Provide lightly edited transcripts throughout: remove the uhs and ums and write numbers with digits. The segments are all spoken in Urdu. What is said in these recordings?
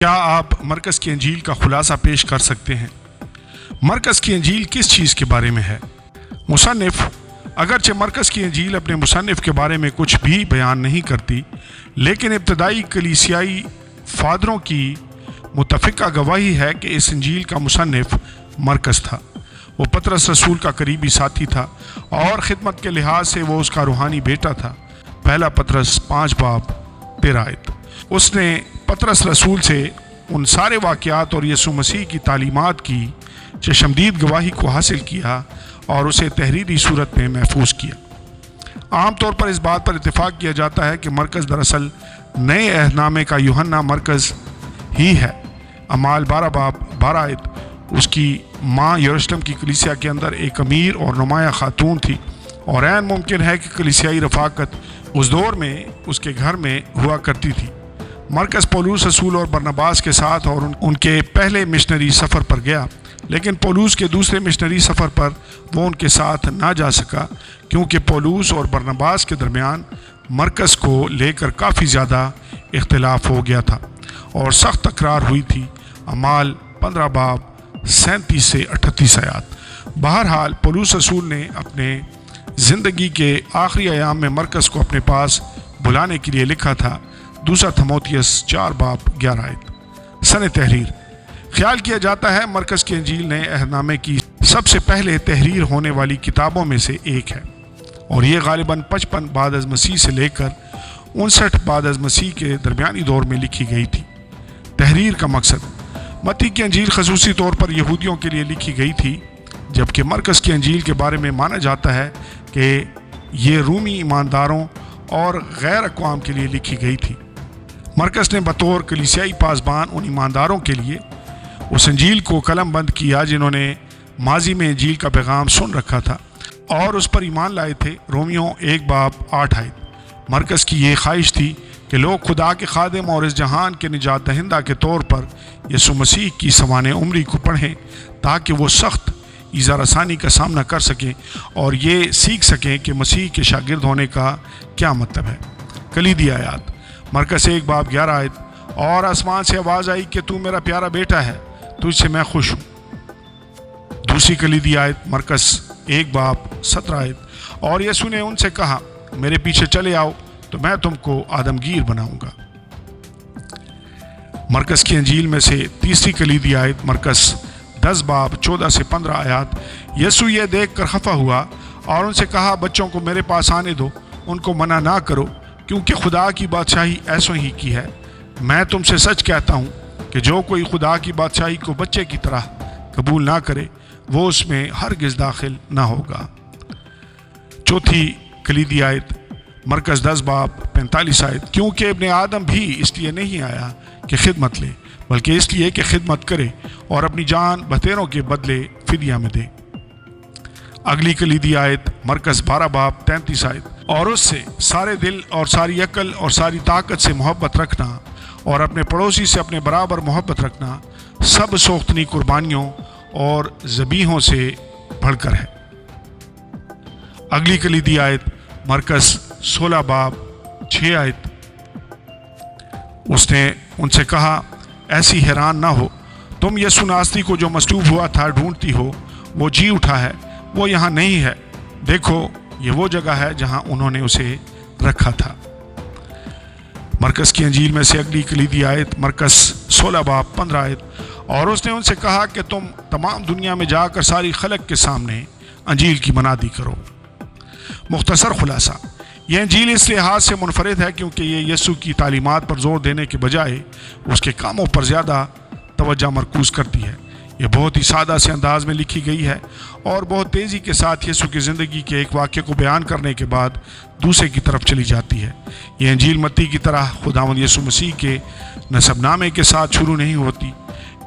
کیا آپ مرکز کی انجیل کا خلاصہ پیش کر سکتے ہیں؟ مرکز کی انجیل کس چیز کے بارے میں ہے؟ مصنف اگرچہ مرکز کی انجیل اپنے مصنف کے بارے میں کچھ بھی بیان نہیں کرتی، لیکن ابتدائی کلیسیائی فادروں کی متفقہ گواہی ہے کہ اس انجیل کا مصنف مرکز تھا۔ وہ پطرس رسول کا قریبی ساتھی تھا اور خدمت کے لحاظ سے وہ اس کا روحانی بیٹا تھا۔ پہلا پطرس 5:13۔ اس نے پطرس رسول سے ان سارے واقعات اور یسوع مسیح کی تعلیمات کی چشمدید گواہی کو حاصل کیا اور اسے تحریری صورت میں محفوظ کیا۔ عام طور پر اس بات پر اتفاق کیا جاتا ہے کہ مرکز دراصل نئے عہد نامے کا یوحنا مرکز ہی ہے۔ اعمال 12:12۔ اس کی ماں یروشلم کی کلیسیا کے اندر ایک امیر اور نمایاں خاتون تھی، اور عین ممکن ہے کہ کلیسیائی رفاقت اس دور میں اس کے گھر میں ہوا کرتی تھی۔ مرکز پولوس رسول اور برناباس کے ساتھ اور ان کے پہلے مشنری سفر پر گیا، لیکن پولوس کے دوسرے مشنری سفر پر وہ ان کے ساتھ نہ جا سکا، کیونکہ پولوس اور برناباس کے درمیان مرکز کو لے کر کافی زیادہ اختلاف ہو گیا تھا اور سخت تکرار ہوئی تھی۔ اعمال 15:37-38۔ بہرحال پولوس رسول نے اپنے زندگی کے آخری ایام میں مرکز کو اپنے پاس بلانے کے لیے لکھا تھا۔ دوسرا تھموتیس 4:11۔ سن تحریر خیال کیا جاتا ہے مرکز کی انجیل نئے عہد نامے کی سب سے پہلے تحریر ہونے والی کتابوں میں سے ایک ہے، اور یہ غالباً 55 بعد از مسیح سے لے کر 59 بعد از مسیح کے درمیانی دور میں لکھی گئی تھی۔ تحریر کا مقصد: متی کی انجیل خصوصی طور پر یہودیوں کے لیے لکھی گئی تھی، جبکہ مرکز کی انجیل کے بارے میں مانا جاتا ہے کہ یہ رومی ایمانداروں اور غیر اقوام کے لیے لکھی گئی تھی۔ مرکز نے بطور کلیسیائی پاسبان ان ایمانداروں کے لیے اس انجیل کو قلم بند کیا جنہوں نے ماضی میں انجیل کا پیغام سن رکھا تھا اور اس پر ایمان لائے تھے۔ رومیوں 1:8۔ مرکز کی یہ خواہش تھی کہ لوگ خدا کے خادم اور اس جہان کے نجات دہندہ کے طور پر یسوع مسیح کی سوانح عمری کو پڑھیں، تاکہ وہ سخت ایذا رسانی کا سامنا کر سکیں اور یہ سیکھ سکیں کہ مسیح کے شاگرد ہونے کا کیا مطلب ہے۔ کلیدی آیات: مرکز 1:11۔ اور آسمان سے آواز آئی کہ تو میرا پیارا بیٹا ہے، تجھ سے میں خوش ہوں۔ دوسری کلیدی آیت مرکز 1:17۔ اور یسوع نے ان سے کہا، میرے پیچھے چلے آؤ تو میں تم کو آدمگیر بناؤں گا۔ مرکز کی انجیل میں سے تیسری کلیدی آیت مرکز 10:14-15۔ یسوع یہ دیکھ کر خفا ہوا اور ان سے کہا، بچوں کو میرے پاس آنے دو، ان کو منع نہ کرو، کیونکہ خدا کی بادشاہی ایسوں ہی کی ہے۔ میں تم سے سچ کہتا ہوں کہ جو کوئی خدا کی بادشاہی کو بچے کی طرح قبول نہ کرے، وہ اس میں ہرگز داخل نہ ہوگا۔ چوتھی کلیدی آیت مرکز 10:45۔ کیونکہ ابن آدم بھی اس لیے نہیں آیا کہ خدمت لے، بلکہ اس لیے کہ خدمت کرے اور اپنی جان بہتروں کے بدلے فدیہ میں دے۔ اگلی کلیدی آیت مرکز 12:33۔ اور اس سے سارے دل اور ساری عقل اور ساری طاقت سے محبت رکھنا اور اپنے پڑوسی سے اپنے برابر محبت رکھنا سب سوختنی قربانیوں اور ذبیحوں سے بڑھ کر ہے۔ اگلی کلیدی آیت مرکز 16:6۔ اس نے ان سے کہا، ایسی حیران نہ ہو، تم یسوع ناصری کو جو مصلوب ہوا تھا ڈھونڈتی ہو، وہ جی اٹھا ہے، وہ یہاں نہیں ہے، دیکھو یہ وہ جگہ ہے جہاں انہوں نے اسے رکھا تھا۔ مرکز کی انجیل میں سے اگلی کلیدی آیت مرکز 16:15۔ اور اس نے ان سے کہا کہ تم تمام دنیا میں جا کر ساری خلق کے سامنے انجیل کی منادی کرو۔ مختصر خلاصہ: یہ انجیل اس لحاظ سے منفرد ہے کیونکہ یہ یسوع کی تعلیمات پر زور دینے کے بجائے اس کے کاموں پر زیادہ توجہ مرکوز کرتی ہے۔ یہ بہت ہی سادہ سے انداز میں لکھی گئی ہے اور بہت تیزی کے ساتھ یسوع کی زندگی کے ایک واقعے کو بیان کرنے کے بعد دوسرے کی طرف چلی جاتی ہے۔ یہ انجیل متی کی طرح خداوند یسوع مسیح کے نسب نامے کے ساتھ شروع نہیں ہوتی،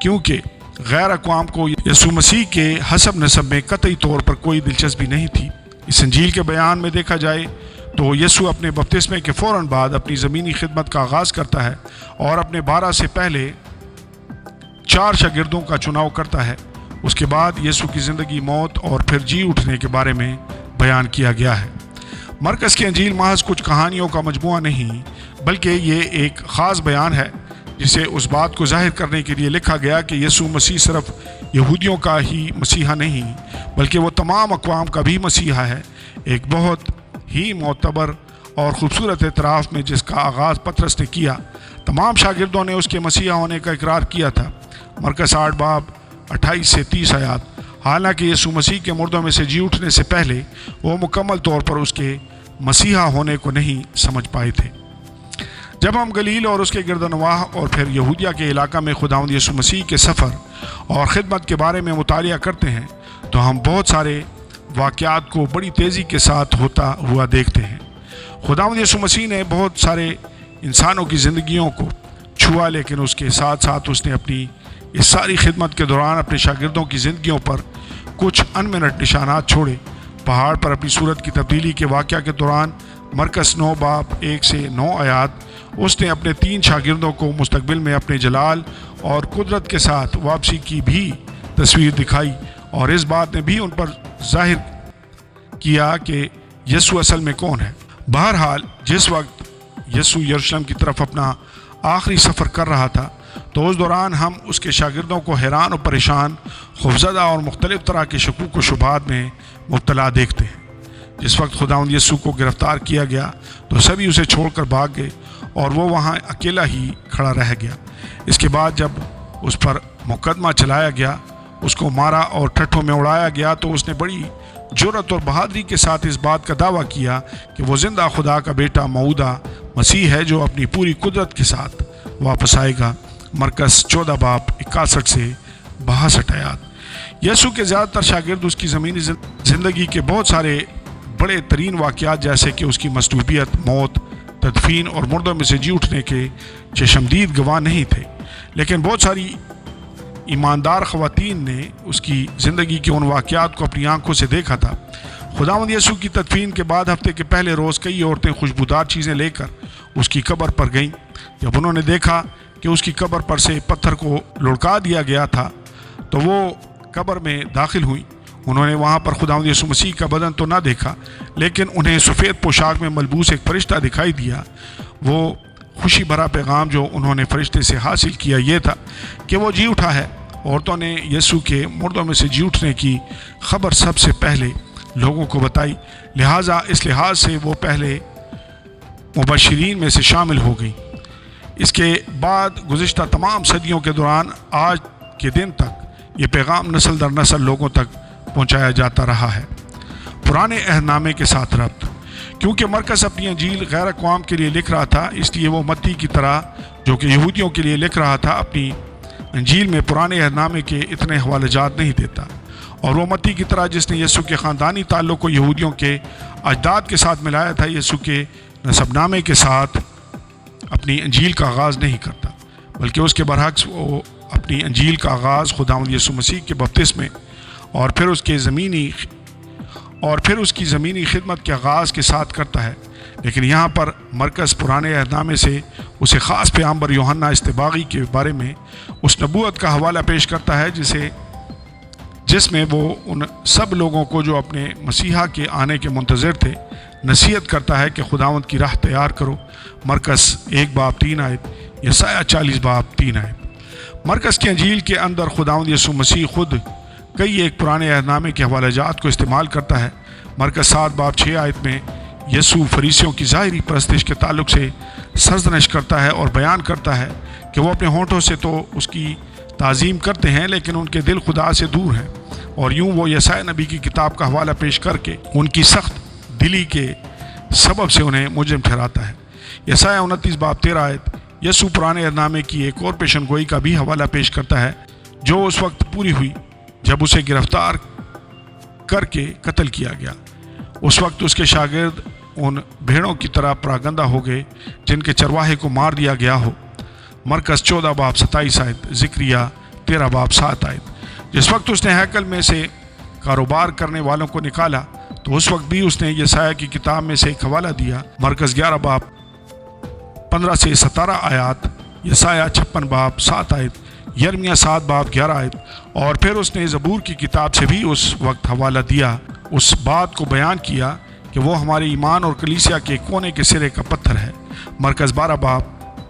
کیونکہ غیر اقوام کو یسوع مسیح کے حسب نسب میں قطعی طور پر کوئی دلچسپی نہیں تھی۔ اس انجیل کے بیان میں دیکھا جائے تو یسوع اپنے بپتسمے کے فوراً بعد اپنی زمینی خدمت کا آغاز کرتا ہے اور اپنے 12 سے پہلے 4 شاگردوں کا چناؤ کرتا ہے۔ اس کے بعد یسوع کی زندگی، موت اور پھر جی اٹھنے کے بارے میں بیان کیا گیا ہے۔ مرکز کی انجیل محض کچھ کہانیوں کا مجموعہ نہیں، بلکہ یہ ایک خاص بیان ہے جسے اس بات کو ظاہر کرنے کے لیے لکھا گیا کہ یسوع مسیح صرف یہودیوں کا ہی مسیحا نہیں بلکہ وہ تمام اقوام کا بھی مسیحا ہے، ایک بہت ہی معتبر اور خوبصورت اعتراف میں جس کا آغاز پطرس نے کیا۔ تمام شاگردوں نے اس کے مسیحا ہونے کا اقرار کیا تھا۔ مرکز 8 باب 28 سے 30 آیات۔ حالانکہ یسوع مسیح کے مردوں میں سے جی اٹھنے سے پہلے وہ مکمل طور پر اس کے مسیحا ہونے کو نہیں سمجھ پائے تھے۔ جب ہم گلیل اور اس کے گردنواح اور پھر یہودیہ کے علاقہ میں خداوند یسوع مسیح کے سفر اور خدمت کے بارے میں مطالعہ کرتے ہیں تو ہم بہت سارے واقعات کو بڑی تیزی کے ساتھ ہوتا ہوا دیکھتے ہیں۔ خداوند یسوع مسیح نے بہت سارے انسانوں کی زندگیوں کو چھوا، لیکن اس کے ساتھ ساتھ اس نے اپنی اس ساری خدمت کے دوران اپنے شاگردوں کی زندگیوں پر کچھ انمنٹ نشانات چھوڑے۔ پہاڑ پر اپنی صورت کی تبدیلی کے واقعہ کے دوران مرکز 9 باب 1 سے 9 آیات اس نے اپنے 3 شاگردوں کو مستقبل میں اپنے جلال اور قدرت کے ساتھ واپسی کی بھی تصویر دکھائی، اور اس بات نے بھی ان پر ظاہر کیا کہ یسوع اصل میں کون ہے۔ بہرحال جس وقت یسوع یروشلم کی طرف اپنا آخری سفر کر رہا تھا تو اس دوران ہم اس کے شاگردوں کو حیران و پریشان، خوفزدہ اور مختلف طرح کے شکوک و شبہات میں مبتلا دیکھتے ہیں۔ جس وقت خداوند یسوع کو گرفتار کیا گیا تو سبھی اسے چھوڑ کر بھاگ گئے اور وہ وہاں اکیلا ہی کھڑا رہ گیا۔ اس کے بعد جب اس پر مقدمہ چلایا گیا، اس کو مارا اور ٹھٹھوں میں اڑایا گیا تو اس نے بڑی جرأت اور بہادری کے ساتھ اس بات کا دعویٰ کیا کہ وہ زندہ خدا کا بیٹا موعودہ مسیح ہے جو اپنی پوری قدرت کے ساتھ واپس آئے گا۔ مرکز 14 باب 61 سے 62 آیات۔ یسوع کے زیادہ تر شاگرد اس کی زمینی زندگی کے بہت سارے بڑے ترین واقعات جیسے کہ اس کی مصلوبیت، موت، تدفین اور مردوں میں سے جی اٹھنے کے چشمدید گواہ نہیں تھے، لیکن بہت ساری ایماندار خواتین نے اس کی زندگی کے ان واقعات کو اپنی آنکھوں سے دیکھا تھا۔ خداوند یسوع کی تدفین کے بعد ہفتے کے پہلے روز کئی عورتیں خوشبودار چیزیں لے کر اس کی قبر پر گئیں۔ جب انہوں نے دیکھا کہ اس کی قبر پر سے پتھر کو لڑکا دیا گیا تھا تو وہ قبر میں داخل ہوئیں۔ انہوں نے وہاں پر خداوند یسوع مسیح کا بدن تو نہ دیکھا، لیکن انہیں سفید پوشاک میں ملبوس ایک فرشتہ دکھائی دیا۔ وہ خوشی بھرا پیغام جو انہوں نے فرشتے سے حاصل کیا یہ تھا کہ وہ جی اٹھا ہے۔ عورتوں نے یسوع کے مردوں میں سے جی اٹھنے کی خبر سب سے پہلے لوگوں کو بتائی، لہٰذا اس لحاظ سے وہ پہلے مبشرین میں سے شامل ہو گئی۔ اس کے بعد گزشتہ تمام صدیوں کے دوران آج کے دن تک یہ پیغام نسل در نسل لوگوں تک پہنچایا جاتا رہا ہے۔ پرانے عہد نامے کے ساتھ ربط۔ کیونکہ مرکز اپنی انجیل غیر اقوام کے لیے لکھ رہا تھا، اس لیے وہ متی کی طرح جو کہ یہودیوں کے لیے لکھ رہا تھا اپنی انجیل میں پرانے عہد نامے کے اتنے حوالہ جات نہیں دیتا، اور وہ متی کی طرح جس نے یسوع کے خاندانی تعلق کو یہودیوں کے اجداد کے ساتھ ملایا تھا، یسوع کے نسب نامے کے ساتھ اپنی انجیل کا آغاز نہیں کرتا، بلکہ اس کے برعکس وہ اپنی انجیل کا آغاز خداوند یسوع مسیح کے بپتسمے اور پھر اس کی زمینی خدمت کے آغاز کے ساتھ کرتا ہے۔ لیکن یہاں پر مرکز پرانے عہد نامے سے اسے خاص پیغمبر یوحنا استباغی کے بارے میں اس نبوت کا حوالہ پیش کرتا ہے جس میں وہ ان سب لوگوں کو جو اپنے مسیحا کے آنے کے منتظر تھے نصیحت کرتا ہے کہ خداوند کی راہ تیار کرو۔ مرکز 1 باب 3 آیت، یسایہ 40 باب 3 آیت۔ مرکز کی انجیل کے اندر خداوند یسوع مسیح خود کئی ایک پرانے عہد نامے کے حوالہ جات کو استعمال کرتا ہے۔ مرکز 7 باب 6 آیت میں یسوع فریسیوں کی ظاہری پرستش کے تعلق سے سرزنش کرتا ہے اور بیان کرتا ہے کہ وہ اپنے ہونٹوں سے تو اس کی تعظیم کرتے ہیں لیکن ان کے دل خدا سے دور ہیں، اور یوں وہ یسایہ نبی کی کتاب کا حوالہ پیش کر کے ان کی سخت دلی کے سبب سے انہیں مجرم ٹھہراتا ہے۔ یسایہ 29 باب 13 آیت یسوع پرانے عہد نامے کی ایک اور پیشن گوئی کا بھی حوالہ پیش کرتا ہے جو اس وقت پوری ہوئی جب اسے گرفتار کر کے قتل کیا گیا۔ اس وقت اس کے شاگرد ان بھیڑوں کی طرح پراگندہ ہو گئے جن کے چرواہے کو مار دیا گیا ہو۔ مرکز 14 باب 27 آیت، ذکریہ 13 باب 7 آیت۔ جس وقت اس نے ہیکل میں سے کاروبار کرنے والوں کو نکالا تو اس وقت بھی اس نے یسایہ کی کتاب میں سے ایک حوالہ دیا۔ مرکز 11 باب 15 سے 17 آیات، یسایہ 56 باب 7 آیت، یرمیہ 7 باب 11 آیت، اور پھر اس نے زبور کی کتاب سے بھی اس وقت حوالہ دیا، اس بات کو بیان کیا کہ وہ ہمارے ایمان اور کلیسیا کے کونے کے سرے کا پتھر ہے۔ مرکز 12 باب